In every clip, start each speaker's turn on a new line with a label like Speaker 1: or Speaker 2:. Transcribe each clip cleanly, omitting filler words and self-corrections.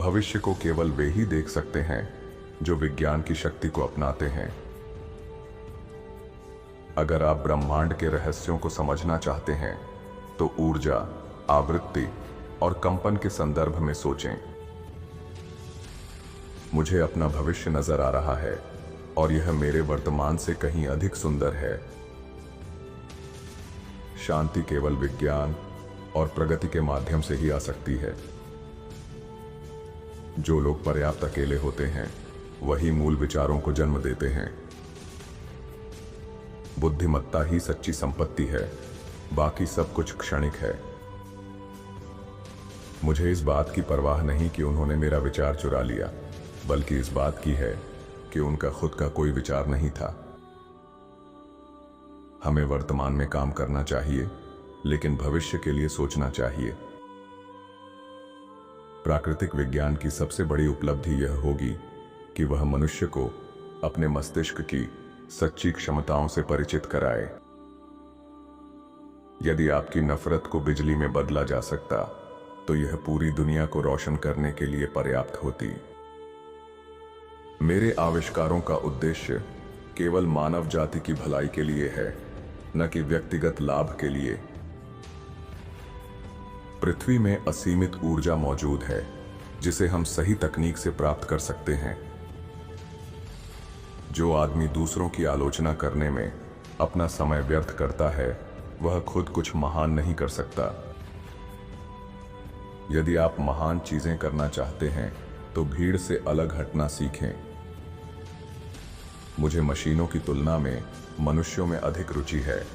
Speaker 1: भविष्य को केवल वे ही देख सकते हैं जो विज्ञान की शक्ति को अपनाते हैं। अगर आप ब्रह्मांड के रहस्यों को समझना चाहते हैं तो ऊर्जा, आवृत्ति और कंपन के संदर्भ में सोचें। मुझे अपना भविष्य नजर आ रहा है और यह मेरे वर्तमान से कहीं अधिक सुंदर है। शांति केवल विज्ञान और प्रगति के माध्यम से ही आ सकती है। जो लोग पर्याप्त अकेले होते हैं वही मूल विचारों को जन्म देते हैं। बुद्धिमत्ता ही सच्ची संपत्ति है, बाकी सब कुछ क्षणिक है। मुझे इस बात की परवाह नहीं कि उन्होंने मेरा विचार चुरा लिया, बल्कि इस बात की है कि उनका खुद का कोई विचार नहीं था। हमें वर्तमान में काम करना चाहिए, लेकिन भविष्य के लिए सोचना चाहिए। प्राकृतिक विज्ञान की सबसे बड़ी उपलब्धि यह होगी कि वह मनुष्य को अपने मस्तिष्क की सच्ची क्षमताओं से परिचित कराए। यदि आपकी नफरत को बिजली में बदला जा सकता तो यह पूरी दुनिया को रोशन करने के लिए पर्याप्त होती। मेरे आविष्कारों का उद्देश्य केवल मानव जाति की भलाई के लिए है, न कि व्यक्तिगत लाभ के लिए। पृथ्वी में असीमित ऊर्जा मौजूद है जिसे हम सही तकनीक से प्राप्त कर सकते हैं। जो आदमी दूसरों की आलोचना करने में अपना समय व्यर्थ करता है वह खुद कुछ महान नहीं कर सकता। यदि आप महान चीजें करना चाहते हैं तो भीड़ से अलग हटना सीखें। मुझे मशीनों की तुलना में मनुष्यों में अधिक रुचि है।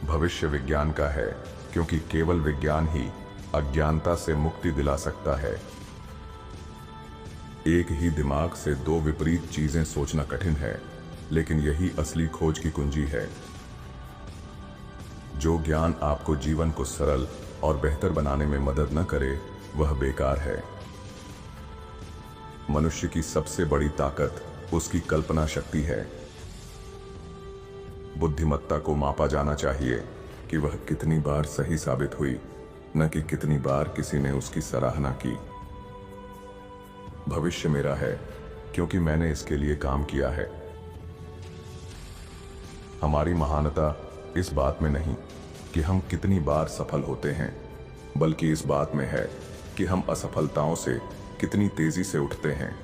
Speaker 1: भविष्य विज्ञान का है, क्योंकि केवल विज्ञान ही अज्ञानता से मुक्ति दिला सकता है। एक ही दिमाग से दो विपरीत चीजें सोचना कठिन है, लेकिन यही असली खोज की कुंजी है। जो ज्ञान आपको जीवन को सरल और बेहतर बनाने में मदद न करे वह बेकार है। मनुष्य की सबसे बड़ी ताकत उसकी कल्पना शक्ति है। बुद्धिमत्ता को मापा जाना चाहिए कि वह कितनी बार सही साबित हुई, न कि कितनी बार किसी ने उसकी सराहना की। भविष्य मेरा है क्योंकि मैंने इसके लिए काम किया है। हमारी महानता इस बात में नहीं कि हम कितनी बार सफल होते हैं, बल्कि इस बात में है कि हम असफलताओं से कितनी तेजी से उठते हैं।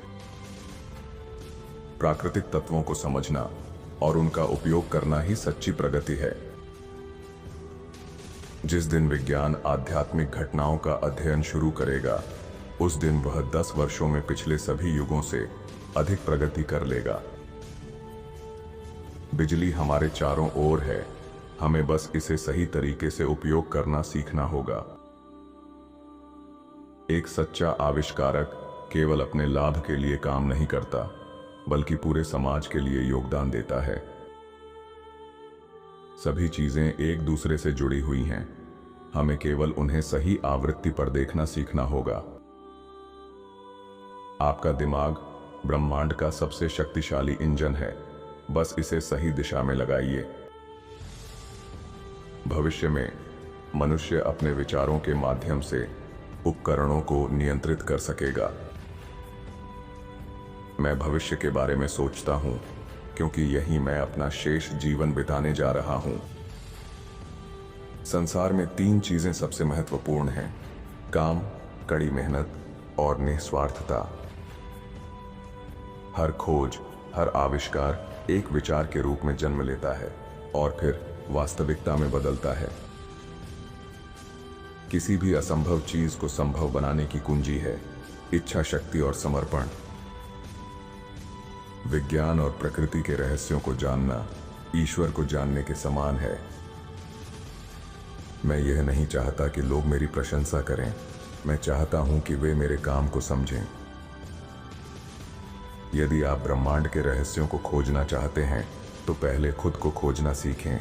Speaker 1: प्राकृतिक तत्वों को समझना और उनका उपयोग करना ही सच्ची प्रगति है। जिस दिन विज्ञान आध्यात्मिक घटनाओं का अध्ययन शुरू करेगा, उस दिन वह 10 वर्षों में पिछले सभी युगों से अधिक प्रगति कर लेगा। बिजली हमारे चारों ओर है, हमें बस इसे सही तरीके से उपयोग करना सीखना होगा। एक सच्चा आविष्कारक केवल अपने लाभ के लिए काम नहीं करता, बल्कि पूरे समाज के लिए योगदान देता है। सभी चीजें एक दूसरे से जुड़ी हुई हैं, हमें केवल उन्हें सही आवृत्ति पर देखना सीखना होगा। आपका दिमाग ब्रह्मांड का सबसे शक्तिशाली इंजन है, बस इसे सही दिशा में लगाइए। भविष्य में मनुष्य अपने विचारों के माध्यम से उपकरणों को नियंत्रित कर सकेगा। मैं भविष्य के बारे में सोचता हूं क्योंकि यही मैं अपना शेष जीवन बिताने जा रहा हूं। संसार में 3 चीजें सबसे महत्वपूर्ण हैं: काम, कड़ी मेहनत और निस्वार्थता। हर खोज, हर आविष्कार एक विचार के रूप में जन्म लेता है और फिर वास्तविकता में बदलता है। किसी भी असंभव चीज को संभव बनाने की कुंजी है इच्छा शक्ति और समर्पण। विज्ञान और प्रकृति के रहस्यों को जानना ईश्वर को जानने के समान है। मैं यह नहीं चाहता कि लोग मेरी प्रशंसा करें, मैं चाहता हूं कि वे मेरे काम को समझें। यदि आप ब्रह्मांड के रहस्यों को खोजना चाहते हैं तो पहले खुद को खोजना सीखें।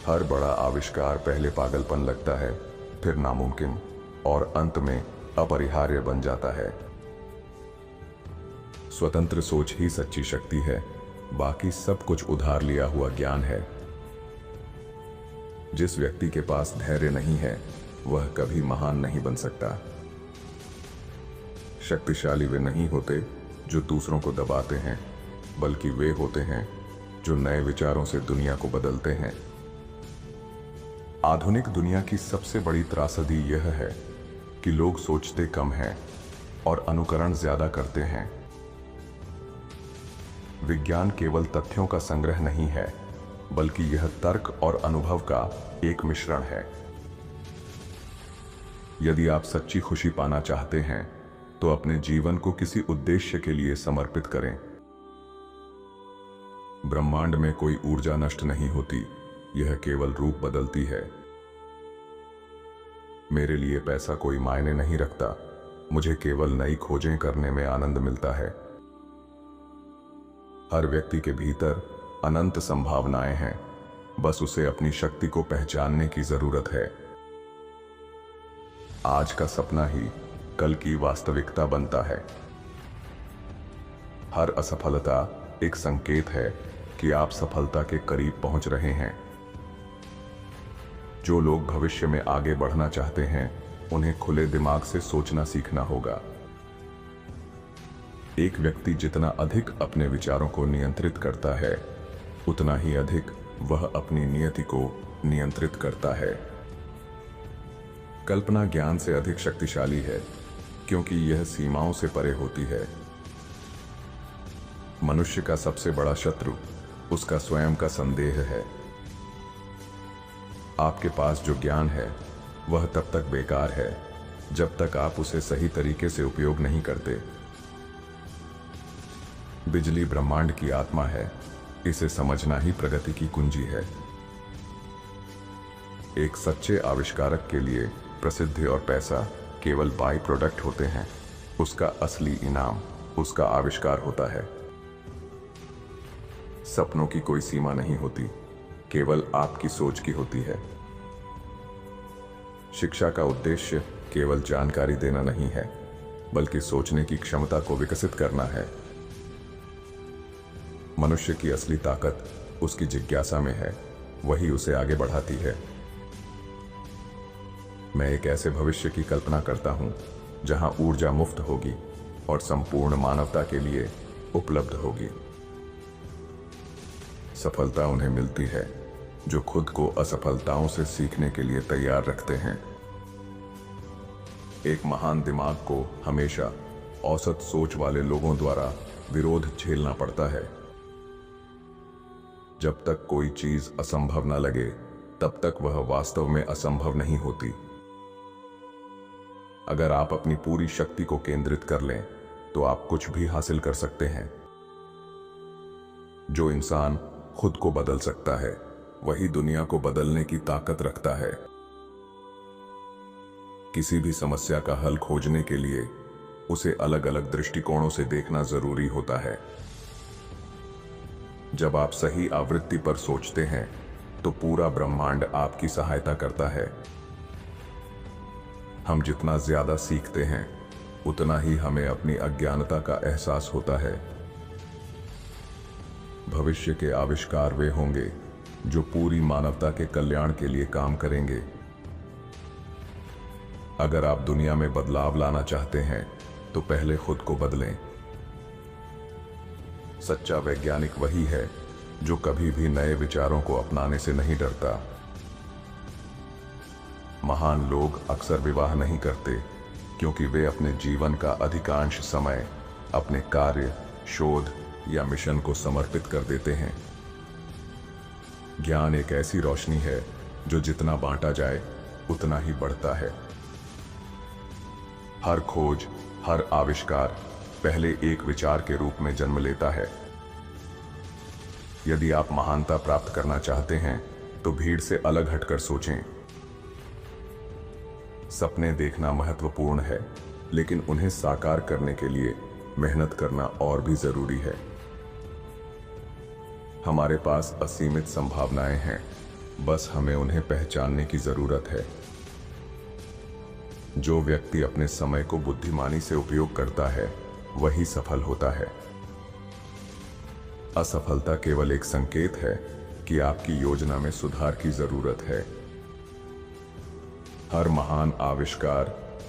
Speaker 1: हर बड़ा आविष्कार पहले पागलपन लगता है, फिर नामुमकिन और अंत में अपरिहार्य बन जाता है। स्वतंत्र सोच ही सच्ची शक्ति है, बाकी सब कुछ उधार लिया हुआ ज्ञान है। जिस व्यक्ति के पास धैर्य नहीं है वह कभी महान नहीं बन सकता। शक्तिशाली वे नहीं होते जो दूसरों को दबाते हैं, बल्कि वे होते हैं जो नए विचारों से दुनिया को बदलते हैं। आधुनिक दुनिया की सबसे बड़ी त्रासदी यह है कि लोग सोचते कम हैं और अनुकरण ज्यादा करते हैं। विज्ञान केवल तथ्यों का संग्रह नहीं है, बल्कि यह तर्क और अनुभव का एक मिश्रण है। यदि आप सच्ची खुशी पाना चाहते हैं तो अपने जीवन को किसी उद्देश्य के लिए समर्पित करें। ब्रह्मांड में कोई ऊर्जा नष्ट नहीं होती, यह केवल रूप बदलती है। मेरे लिए पैसा कोई मायने नहीं रखता, मुझे केवल नई खोजें करने में आनंद मिलता है। हर व्यक्ति के भीतर अनंत संभावनाएं हैं, बस उसे अपनी शक्ति को पहचानने की जरूरत है। आज का सपना ही कल की वास्तविकता बनता है। हर असफलता एक संकेत है कि आप सफलता के करीब पहुंच रहे हैं। जो लोग भविष्य में आगे बढ़ना चाहते हैं, उन्हें खुले दिमाग से सोचना सीखना होगा। एक व्यक्ति जितना अधिक अपने विचारों को नियंत्रित करता है, उतना ही अधिक वह अपनी नियति को नियंत्रित करता है। कल्पना ज्ञान से अधिक शक्तिशाली है, क्योंकि यह सीमाओं से परे होती है। मनुष्य का सबसे बड़ा शत्रु उसका स्वयं का संदेह है। आपके पास जो ज्ञान है वह तब तक बेकार है जब तक आप उसे सही तरीके से उपयोग नहीं करते। बिजली ब्रह्मांड की आत्मा है, इसे समझना ही प्रगति की कुंजी है। एक सच्चे आविष्कारक के लिए प्रसिद्धि और पैसा केवल बाई प्रोडक्ट होते हैं, उसका असली इनाम उसका आविष्कार होता है। सपनों की कोई सीमा नहीं होती, केवल आपकी सोच की होती है। शिक्षा का उद्देश्य केवल जानकारी देना नहीं है, बल्कि सोचने की क्षमता को विकसित करना है। मनुष्य की असली ताकत उसकी जिज्ञासा में है, वही उसे आगे बढ़ाती है। मैं एक ऐसे भविष्य की कल्पना करता हूं जहां ऊर्जा मुफ्त होगी और संपूर्ण मानवता के लिए उपलब्ध होगी। सफलता उन्हें मिलती है जो खुद को असफलताओं से सीखने के लिए तैयार रखते हैं। एक महान दिमाग को हमेशा औसत सोच वाले लोगों द्वारा विरोध झेलना पड़ता है। जब तक कोई चीज असंभव न लगे, तब तक वह वास्तव में असंभव नहीं होती। अगर आप अपनी पूरी शक्ति को केंद्रित कर लें, तो आप कुछ भी हासिल कर सकते हैं। जो इंसान खुद को बदल सकता है, वही दुनिया को बदलने की ताकत रखता है। किसी भी समस्या का हल खोजने के लिए उसे अलग अलग दृष्टिकोणों से देखना जरूरी होता है। जब आप सही आवृत्ति पर सोचते हैं, तो पूरा ब्रह्मांड आपकी सहायता करता है। हम जितना ज्यादा सीखते हैं, उतना ही हमें अपनी अज्ञानता का एहसास होता है। भविष्य के आविष्कार वे होंगे जो पूरी मानवता के कल्याण के लिए काम करेंगे। अगर आप दुनिया में बदलाव लाना चाहते हैं, तो पहले खुद को बदलें। सच्चा वैज्ञानिक वही है जो कभी भी नए विचारों को अपनाने से नहीं डरता। महान लोग अक्सर विवाह नहीं करते, क्योंकि वे अपने जीवन का अधिकांश समय अपने कार्य, शोध या मिशन को समर्पित कर देते हैं। ज्ञान एक ऐसी रोशनी है जो जितना बांटा जाए उतना ही बढ़ता है। हर खोज, हर आविष्कार पहले एक विचार के रूप में जन्म लेता है। यदि आप महानता प्राप्त करना चाहते हैं, तो भीड़ से अलग हटकर सोचें। सपने देखना महत्वपूर्ण है, लेकिन उन्हें साकार करने के लिए मेहनत करना और भी जरूरी है। हमारे पास असीमित संभावनाएं हैं, बस हमें उन्हें पहचानने की जरूरत है। जो व्यक्ति अपने समय को बुद्धिमानी से उपयोग करता है, वही सफल होता है। असफलता केवल एक संकेत है कि आपकी योजना में सुधार की जरूरत है। हर महान आविष्कार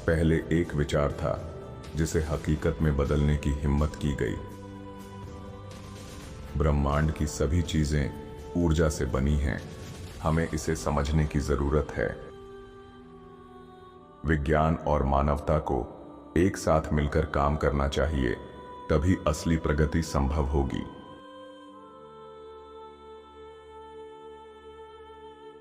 Speaker 1: पहले एक विचार था जिसे हकीकत में बदलने की हिम्मत की गई। ब्रह्मांड की सभी चीजें ऊर्जा से बनी हैं, हमें इसे समझने की जरूरत है। विज्ञान और मानवता को एक साथ मिलकर काम करना चाहिए, तभी असली प्रगति संभव होगी।